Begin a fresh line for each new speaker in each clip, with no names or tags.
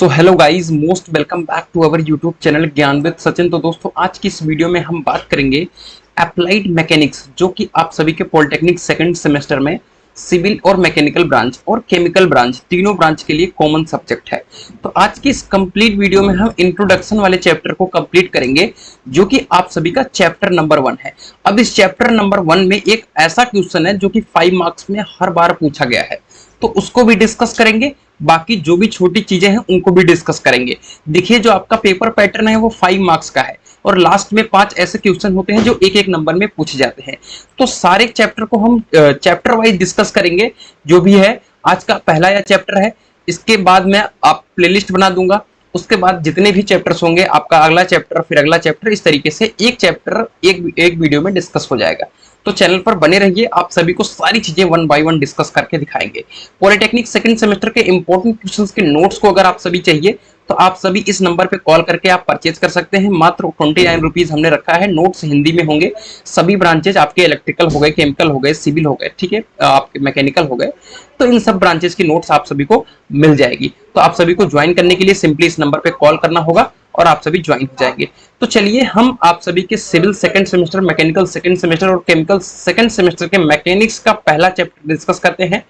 So hello guys, most welcome back to our YouTube channel Gyan with Sachin. तो दोस्तों, आज की इस वीडियो में हम बात करेंगे अप्लाइड मैकेनिक्स, जो कि आप सभी के पॉलिटेक्निक सेकंड सेमेस्टर में सिविल और मैकेनिकल ब्रांच और केमिकल ब्रांच तीनों ब्रांच के लिए कॉमन सब्जेक्ट है। तो आज की इस कंप्लीट वीडियो में हम इंट्रोडक्शन वाले चैप्टर को कंप्लीट करेंगे, जो कि आप सभी का चैप्टर नंबर 1 है। अब इस चैप्टर नंबर 1 में एक ऐसा क्वेश्चन है जो कि 5 मार्क्स में हर बार पूछा गया है, तो उसको भी डिस्कस करेंगे। बाकी जो भी छोटी चीजें हैं उनको भी डिस्कस करेंगे। देखिए, जो आपका पेपर पैटर्न है वो 5 मार्क्स का है और लास्ट में 5 ऐसे क्वेश्चन होते हैं जो एक एक नंबर में पूछे जाते हैं। तो सारे चैप्टर को हम चैप्टर वाइज डिस्कस करेंगे। जो भी है, आज का पहला यह चैप्टर है। इसके बाद मैं आप प्लेलिस्ट बना दूंगा। उसके बाद जितने भी चैप्टर्स होंगे, आपका अगला चैप्टर, फिर अगला चैप्टर, इस तरीके से एक चैप्टर एक वीडियो में डिस्कस हो जाएगा। तो चैनल पर बने रहिए, आप सभी को सारी चीजें 1 बाय 1 डिस्कस करके दिखाएंगे। पॉलिटेक्निक सेकंड सेमेस्टर के इंपॉर्टेंट क्वेश्चंस के नोट्स को अगर आप सभी चाहिए तो आप सभी इस नंबर पे कॉल करके आप परचेज कर सकते हैं। मात्र 29 रुपीज हमने रखा है। नोट्स हिंदी में होंगे। सभी ब्रांचेज आपके इलेक्ट्रिकल हो गए, केमिकल हो गए, सिविल हो गए, ठीक है, आपके मैकेनिकल हो गए, तो इन सब ब्रांचेज की नोट्स आप सभी को मिल जाएगी। तो आप सभी को ज्वाइन करने के लिए सिंपली इस नंबर पे कॉल करना होगा और आप सभी ज्वाइन हो जाएंगे। तो चलिए, हम आप सभी के civil second semester, mechanical second semester और केमिकल सेकंड सेमेस्टर के मैकेनिक्स का पहला चैप्टर डिस्कस करते हैं।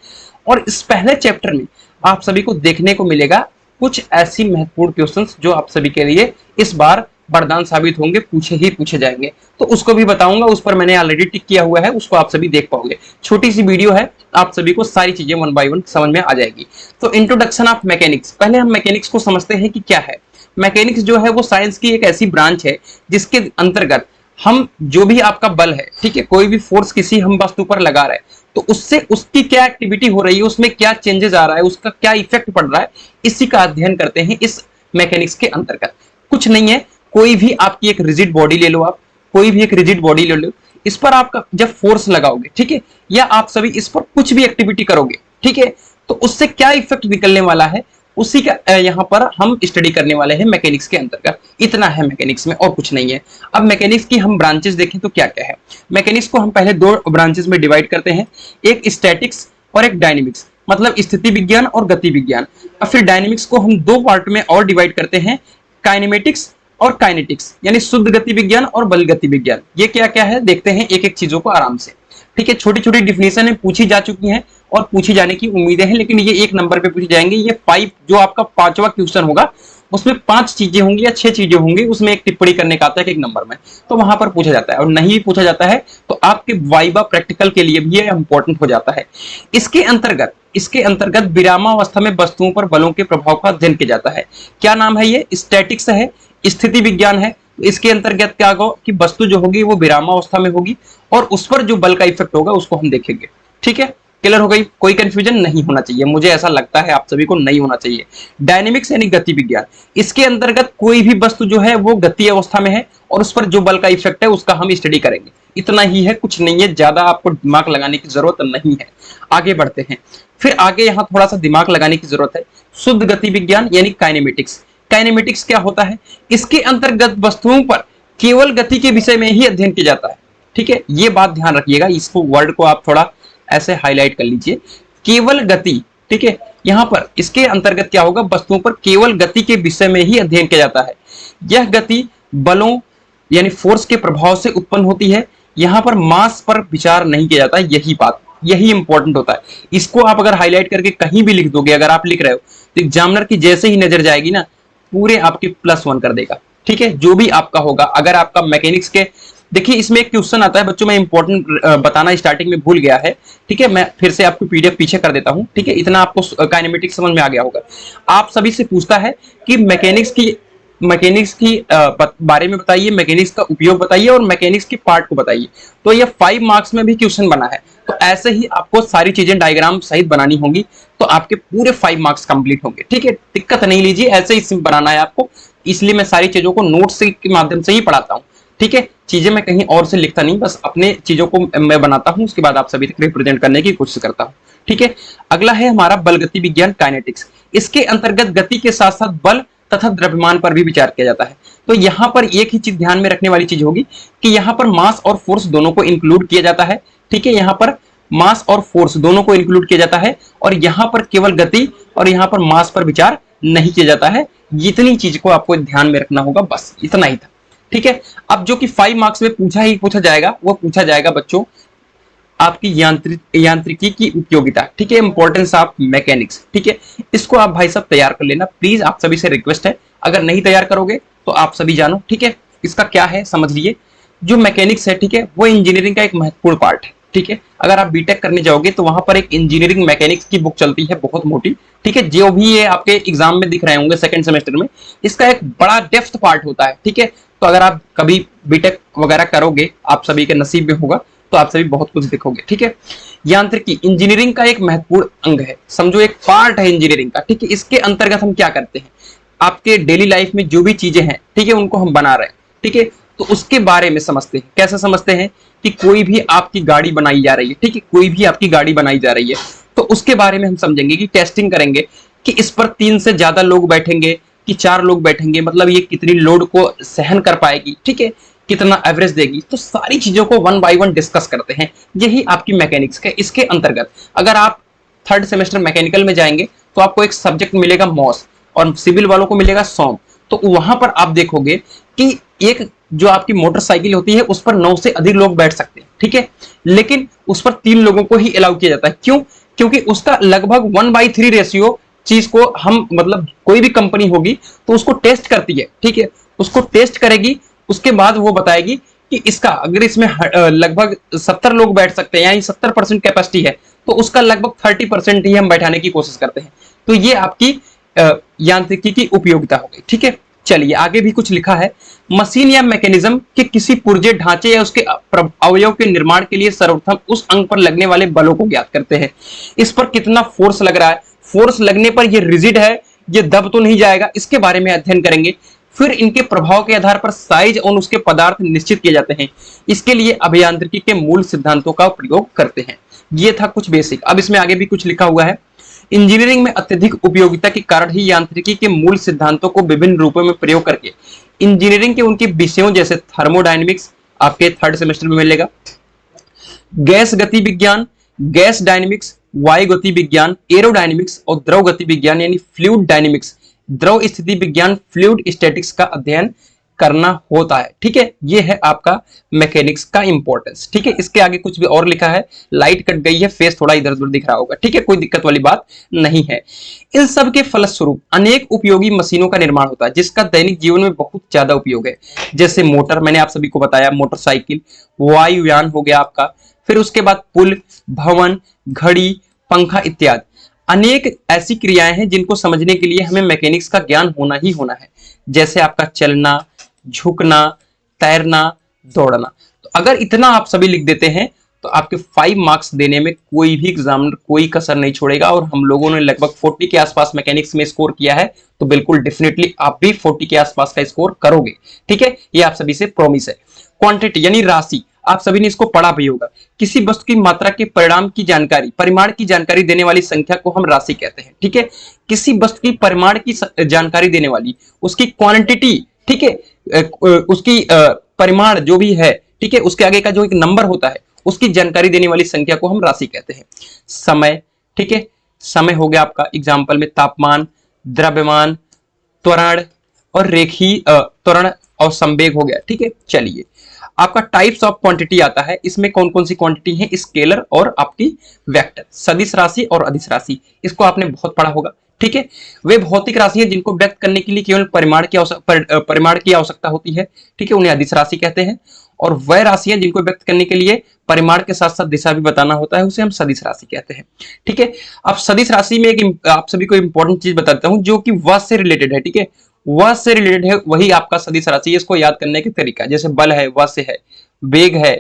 और इस पहले चैप्टर में आप सभी को देखने को मिलेगा कुछ ऐसी महत्वपूर्ण क्वेश्चंस जो आप सभी के लिए इस बार वरदान साबित होंगे, पूछे जाएंगे। तो उसको भी बताऊंगा, उस पर मैंने ऑलरेडी टिक किया हुआ है, उसको आप सभी देख पाओगे। छोटी सी वीडियो है, आप सभी को सारी चीजें 1 बाय 1 समझ में आ जाएगी। तो इंट्रोडक्शन ऑफ मैकेनिक्स, पहले हम मैकेनिक्स को समझते हैं कि क्या है। मैकेनिक्स जो है वो साइंस की एक ऐसी ब्रांच है जिसके अंतर्गत हम जो भी आपका बल है, ठीक है, कोई भी फोर्स किसी हम वस्तु पर लगा रहे हैं, तो उससे उसकी क्या एक्टिविटी हो रही है, उसमें क्या चेंजेस आ रहा है, उसका क्या इफेक्ट पड़ रहा है, इसी का अध्ययन करते हैं इस मैकेनिक्स के अंतर्गत। कुछ नहीं है, कोई भी आपकी एक रिजिड बॉडी ले लो, आप कोई भी एक रिजिड बॉडी ले लो, इस पर आपका जब फोर्स लगाओगे, ठीक है, या आप सभी इस पर कुछ भी एक्टिविटी करोगे, ठीक है, तो उससे क्या इफेक्ट निकलने वाला है, उसी का यहाँ पर हम स्टडी करने वाले हैं मैकेनिक्स के अंतर्गत। इतना है मैकेनिक्स में, और कुछ नहीं है। अब मैकेनिक्स की हम ब्रांचेस देखें तो क्या क्या है। मैकेनिक्स को हम पहले 2 ब्रांचेस में डिवाइड करते हैं, एक स्टैटिक्स और एक डायनेमिक्स, मतलब स्थिति विज्ञान और गति विज्ञान। और फिर डायनेमिक्स को हम 2 पार्ट में और डिवाइड करते हैं, काइनेमेटिक्स और काइनेटिक्स, यानी शुद्ध गति विज्ञान और बल गति विज्ञान। ये क्या क्या है देखते हैं एक एक चीजों को आराम से, ठीक है। छोटी छोटी डिफिनेशन पूछी जा चुकी हैं और पूछी जाने की उम्मीदें हैं, लेकिन ये एक नंबर पे पूछी जाएंगे। ये 5 जो आपका 5वां क्वेश्चन होगा, उसमें 5 चीजें होंगी या 6 चीजें होंगी, उसमें एक टिप्पणी करने का आता है एक नंबर में, तो वहां पर पूछा जाता है। और नहीं पूछा जाता है तो आपके वाइवा प्रैक्टिकल के लिए भी ये इंपॉर्टेंट हो जाता है। इसके अंतर्गत विरामावस्था में वस्तुओं पर बलों के प्रभाव का अध्ययन किया जाता है। क्या नाम है ये? स्टैटिक्स है, स्थिति विज्ञान है। इसके अंतर्गत क्या होगा कि वस्तु जो होगी वो विरामावस्था में होगी और उस पर जो बल का इफेक्ट होगा उसको हम देखेंगे, ठीक है। क्लियर हो गई? कोई कंफ्यूजन नहीं होना चाहिए, मुझे ऐसा लगता है आप सभी को नहीं होना चाहिए। डायनेमिक्स यानी गति विज्ञान, इसके अंतर्गत कोई भी वस्तु जो है वो गति अवस्था में है और उस पर जो बल का इफेक्ट है उसका हम स्टडी करेंगे। इतना ही है, कुछ नहीं है, ज्यादा आपको दिमाग लगाने की जरूरत नहीं है। आगे बढ़ते हैं। फिर आगे यहाँ थोड़ा सा दिमाग लगाने की जरूरत है। शुद्ध गति विज्ञान यानी काइनेमेटिक्स। काइनेमेटिक्स क्या होता है? इसके अंतर्गत वस्तुओं पर केवल गति के विषय में ही अध्ययन किया जाता है, ठीक है। ये बात ध्यान रखिएगा, इसको वर्ड को आप थोड़ा ऐसे हाईलाइट कर लीजिए, केवल गति, ठीक है। यहां पर इसके अंतर्गत क्या होगा, वस्तुओं पर केवल गति के विषय में ही अध्ययन किया जाता है। यह गति बलों यानी फोर्स के प्रभाव से उत्पन्न होती है। यहां पर मास पर विचार नहीं किया जाता, यही इंपॉर्टेंट होता है। इसको आप अगर हाईलाइट करके कहीं भी लिख दोगे, अगर आप लिख रहे हो तो एग्जामिनर की जैसे ही नजर जाएगी ना, पूरे आपके +1 कर देगा, ठीक है, जो भी आपका होगा। अगर आपका मैकेनिक्स के, देखिए इसमें एक क्वेश्चन आता है बच्चों, मैं इंपॉर्टेंट बताना स्टार्टिंग में भूल गया है, ठीक है, मैं फिर से आपको पीडीएफ पीछे कर देता हूं, ठीक है। इतना आपको काइनेमेटिक्स समझ में आ गया होगा। आप सभी से पूछता है कि मैकेनिक्स की बारे में बताइए, मैकेनिक्स का उपयोग बताइए और मैकेनिक्स के पार्ट को बताइए। तो ये 5 मार्क्स में भी क्वेश्चन बना है, तो ऐसे ही आपको सारी चीजें डायग्राम सहित बनानी होंगी, तो आपके पूरे 5 मार्क्स कंप्लीट होंगे, ठीक है। दिक्कत नहीं लीजिए, ऐसे ही बनाना है आपको, इसलिए मैं सारी चीजों को नोट्स के माध्यम से ही पढ़ाता हूँ, ठीक है। चीजें मैं कहीं और से लिखता नहीं, बस अपने चीजों को मैं बनाता हूं, उसके बाद आप सभी तक रिप्रेजेंट करने की कोशिश करता हूं, ठीक है। अगला है हमारा बल गति विज्ञान, काइनेटिक्स। इसके अंतर्गत गति के साथ साथ बल तथा द्रव्यमान पर भी विचार किया जाता है। तो यहाँ पर एक ही चीज ध्यान में रखने वाली चीज होगी कि यहाँ पर मास और फोर्स दोनों को इंक्लूड किया जाता है, ठीक है। यहाँ पर मास और फोर्स दोनों को इंक्लूड किया जाता है और यहाँ पर केवल गति और यहाँ पर मास पर विचार नहीं किया जाता है। इतनी चीज को आपको ध्यान में रखना होगा, बस इतना ही था। ठीक है, अब जो कि 5 मार्क्स में पूछा जाएगा, वो पूछा जाएगा बच्चों आपकी यांत्रिकी की उपयोगिता। ठीक है, इंपॉर्टेंस ऑफ मैकेनिक्स। ठीक है, इसको आप भाई साहब तैयार कर लेना प्लीज, आप सभी से रिक्वेस्ट है। अगर नहीं तैयार करोगे तो आप सभी जानो। ठीक है, इसका क्या है समझ लिए। जो मैकेनिक्स है, ठीक है, वो इंजीनियरिंग का एक महत्वपूर्ण पार्ट है। ठीक है, अगर आप बीटेक करने जाओगे तो वहां पर एक इंजीनियरिंग मैकेनिक्स की बुक चलती है बहुत मोटी। ठीक है, जो भी ये आपके एग्जाम में दिख रहे होंगे सेकंड सेमेस्टर में, इसका एक बड़ा डेप्थ पार्ट होता है। ठीक है, तो अगर आप कभी बीटेक वगैरह करोगे, आप सभी के नसीब में होगा, तो आप सभी बहुत कुछ देखोगे। ठीक है, यांत्रिकी इंजीनियरिंग का एक महत्वपूर्ण अंग है, समझो एक पार्ट है इंजीनियरिंग का। ठीक है, इसके अंतर्गत हम क्या करते हैं, आपके डेली लाइफ में जो भी चीजें हैं, ठीक है, उनको हम बना रहे हैं। ठीक है, तो उसके बारे में समझते हैं। कैसे समझते हैं कि कोई भी आपकी गाड़ी बनाई जा रही है, ठीक है, कोई भी आपकी गाड़ी बनाई जा रही है, तो उसके बारे में हम समझेंगे कि टेस्टिंग करेंगे कि इस पर 3 से ज्यादा लोग बैठेंगे कि 4 लोग बैठेंगे, मतलब ये कितनी लोड को सहन कर पाएगी। ठीक है, कितना एवरेज देगी, तो सारी चीजों को 1 बाय 1 डिस्कस करते हैं। यही आपकी मैकेनिक्स है। इसके अंतर्गत अगर आप 3rd सेमेस्टर मैकेनिकल में जाएंगे तो आपको एक सब्जेक्ट मिलेगा मॉस, और सिविल वालों को मिलेगा सॉम। तो वहां पर आप देखोगे कि एक जो आपकी मोटरसाइकिल होती है उस पर 9 से अधिक लोग बैठ सकते हैं। ठीक है, लेकिन उस पर 3 लोगों को ही अलाउ किया जाता है। क्यों? क्योंकि उसका लगभग 1/3 रेशियो चीज को हम, मतलब कोई भी कंपनी होगी तो उसको टेस्ट करती है। ठीक है, उसको टेस्ट करेगी, उसके बाद वो बताएगी कि इसका अगर इसमें लगभग 70 लोग बैठ सकते हैं, यानी 70% कैपेसिटी है, तो उसका लगभग 30% ही हम बैठाने की कोशिश करते हैं। तो ये आपकी यांत्रिकी की उपयोगिता हो गई। ठीक है, चलिए आगे भी कुछ लिखा है। मशीन या मैकेनिज्म के किसी पुर्जे, ढांचे या उसके अवयव के निर्माण के लिए सर्वप्रथम उस अंग पर लगने वाले बलों को ज्ञात करते हैं। इस पर कितना फोर्स लग रहा है, फोर्स लगने पर ये रिजिड है, ये दब तो नहीं जाएगा, इसके बारे में अध्ययन करेंगे। फिर इनके प्रभाव के आधार पर साइज और उसके पदार्थ निश्चित किए जाते हैं। इसके लिए अभियांत्रिकी के मूल सिद्धांतों का प्रयोग करते हैं। ये था कुछ बेसिक। अब इसमें आगे भी कुछ लिखा हुआ है। इंजीनियरिंग में अत्यधिक उपयोगिता के कारण ही यांत्रिकी के मूल सिद्धांतों को विभिन्न रूपों में प्रयोग करके इंजीनियरिंग के उनके विषयों जैसे थर्मोडायनेमिक्स आपके 3rd सेमेस्टर में मिलेगा, गैस गति विज्ञान, गैस डायनेमिक्स, वायु गति विज्ञान, एरोडायनेमिक्स और द्रव गति विज्ञान यानी फ्लूइड डायनेमिक्स, द्रव स्थिति विज्ञान, फ्लूइड स्टैटिक्स का अध्ययन करना होता है। ठीक है, ये है आपका मैकेनिक्स का इंपॉर्टेंस। ठीक है, इसके आगे कुछ भी और लिखा है। लाइट कट गई है, फेस थोड़ा इधर उधर दिख रहा होगा। ठीक है, कोई दिक्कत वाली बात नहीं है। इन सब के फलस्वरूप अनेक उपयोगी मशीनों का निर्माण होता है जिसका दैनिक जीवन में बहुत ज्यादा उपयोग है। जैसे मोटर, मैंने आप सभी को बताया, मोटरसाइकिल, वायुयान हो गया आपका, फिर उसके बाद पुल, भवन, घड़ी, पंखा इत्यादि। अनेक ऐसी क्रियाएं हैं जिनको समझने के लिए हमें मैकेनिक्स का ज्ञान होना ही होना है। जैसे आपका चलना, झुकना, तैरना, दौड़ना। तो अगर इतना आप सभी लिख देते हैं तो आपके 5 मार्क्स देने में कोई भी एग्जामिनर कोई कसर नहीं छोड़ेगा। और हम लोगों ने लगभग 40 के आसपास मैकेनिक्स में स्कोर किया है, तो बिल्कुल डेफिनेटली आप भी 40 के आसपास का स्कोर करोगे। ठीक है, ये आप सभी से प्रॉमिस है। क्वांटिटी यानी राशि, आप सभी ने इसको पढ़ा भी होगा। किसी वस्तु की मात्रा के परिमाण की जानकारी देने वाली संख्या को हम राशि कहते हैं। ठीक है, किसी वस्तु की परिमाण की जानकारी देने वाली उसकी क्वांटिटी, ठीक है, उसकी परिमाण जो भी है, ठीक है, उसके आगे का जो एक नंबर होता है उसकी जानकारी देने वाली संख्या को हम राशि कहते हैं। समय, ठीक है, समय हो गया आपका एग्जाम्पल में तापमान, द्रव्यमान, त्वरण और रेखीय त्वरण और संवेग हो गया। ठीक है, चलिए आपका टाइप्स ऑफ क्वांटिटी आता है। इसमें कौन कौन सी क्वांटिटी है, स्केलर और आपकी वेक्टर, सदिश राशि और अदिश राशि, इसको आपने बहुत पढ़ा होगा। ठीक है, वे भौतिक राशि है जिनको व्यक्त करने के लिए केवल परिमाण की आवश्यकता होती है। ठीक है, उन्हें अदिश राशि कहते हैं। और वह राशि है जिनको व्यक्त करने के लिए परिमाण के साथ साथ दिशा भी बताना होता है, उसे हम सदिश राशि कहते हैं। ठीक है, अब सदिश राशि में एक आप सभी को इंपॉर्टेंट चीज बताता हूं जो कि वह से रिलेटेड है। ठीक है, वह से रिलेटेड है, वही आपका सदिश राशि है। इसको याद करने के तरीका, जैसे बल है, वह से है, वेग है,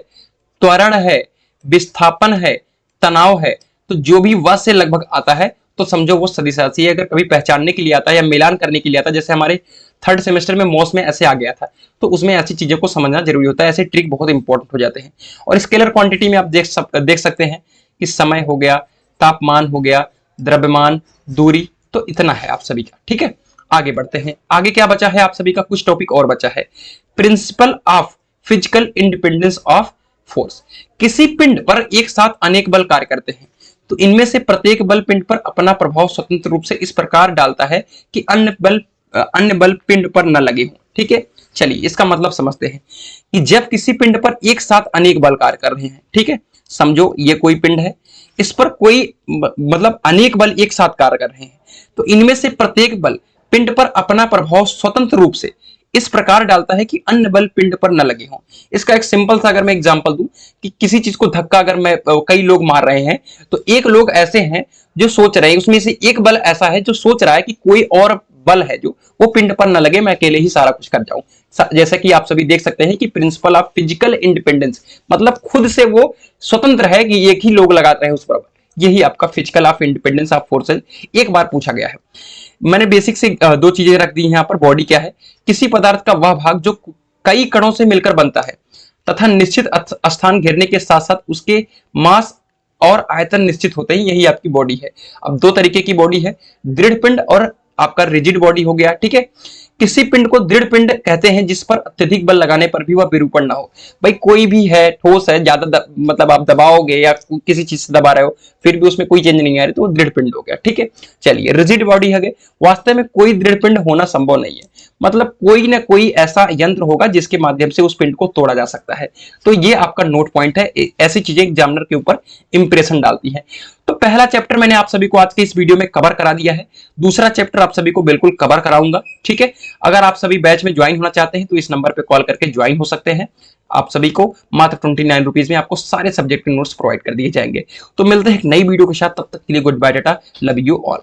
त्वरण है, विस्थापन है, तनाव है, तो जो भी वह से लगभग आता है तो समझो वो सदिश राशि है। अगर कभी पहचानने के लिए आता है या मिलान करने के लिए आता है, जैसे हमारे 3rd सेमेस्टर में मॉस में ऐसे आ गया था, तो उसमें ऐसी चीजों को समझना जरूरी होता है। ऐसे ट्रिक बहुत इंपॉर्टेंट हो जाते हैं। और स्केलर क्वांटिटी में आप देख सकते हैं कि समय हो गया, तापमान हो गया, द्रव्यमान, दूरी, तो इतना है आप सभी का। ठीक है, आगे बढ़ते हैं। आगे क्या बचा है आप सभी का, कुछ टॉपिक और बचा है। Principle of physical independence of force. किसी पिंड पर एक साथ अनेक बल कार्य करते हैं तो इनमें से प्रत्येक बल पिंड पर अपना प्रभाव स्वतंत्र रूप से इस प्रकार डालता है कि अन्य बल पिंड पर न लगे हों। ठीक है, चलिए इसका मतलब समझते हैं कि जब किसी पिंड पर एक साथ अनेक बल कार्य कर रहे हैं, ठीक है, समझो ये कोई पिंड है, इस पर कोई मतलब अनेक बल एक साथ कार्य कर रहे हैं, तो इनमें से प्रत्येक बल पिंड पर अपना प्रभाव स्वतंत्र रूप से इस प्रकार डालता है कि अन्य बल पिंड पर न लगे हों। इसका एक सिंपल सा अगर मैं एग्जांपल दूं कि किसी चीज को धक्का अगर मैं कई लोग मार रहे हैं, तो एक लोग ऐसे हैं जो सोच रहे हैं, उसमें से एक बल ऐसा है जो सोच रहा है कि कोई और बल है जो वो पिंड पर न लगे, मैं अकेले ही सारा कुछ कर जाऊं। जैसा कि आप सभी देख सकते हैं कि प्रिंसिपल ऑफ फिजिकल इंडिपेंडेंस, मतलब खुद से वो स्वतंत्र है कि एक ही लोग लगाते हैं उस पर, यही आपका physical of independence of forces एक बार पूछा गया है। मैंने बेसिक से दो चीजें रख दी यहाँ पर। बॉडी क्या है? किसी पदार्थ का वह भाग जो कई कणों से मिलकर बनता है तथा निश्चित स्थान घेरने के साथ साथ उसके मास और आयतन निश्चित होते हैं, यही आपकी बॉडी है। अब दो तरीके की बॉडी है, दृढ़ पिंड और आपका रिजिड बॉडी हो गया। ठीक है, किसी पिंड को दृढ़ पिंड कहते हैं जिस पर अत्यधिक बल लगाने पर भी वह विरूपण ना हो। भाई कोई भी है, ठोस है, ज्यादा मतलब आप दबाओगे या किसी चीज से दबा रहे हो फिर भी उसमें कोई चेंज नहीं आ रही, तो वो दृढ़ पिंड हो गया। ठीक है, चलिए रिजिड बॉडी है, वास्तव में कोई दृढ़ पिंड होना संभव नहीं है, मतलब कोई ना कोई ऐसा यंत्र होगा जिसके माध्यम से उस पिंड को तोड़ा जा सकता है। तो ये आपका नोट पॉइंट है, ऐसी चीजें एग्जामिनर के ऊपर इंप्रेशन डालती है। तो पहला चैप्टर मैंने आप सभी को आज के इस वीडियो में कवर करा दिया है, दूसरा चैप्टर आप सभी को बिल्कुल कवर कराऊंगा। ठीक है, अगर आप सभी बैच में ज्वाइन होना चाहते हैं तो इस नंबर पे कॉल करके ज्वाइन हो सकते हैं। आप सभी को मात्र 29 रुपीज में आपको सारे सब्जेक्ट के नोट्स प्रोवाइड कर दिए जाएंगे। तो मिलते हैं एक नई वीडियो के साथ, तब तक के लिए good bye tata, love you all.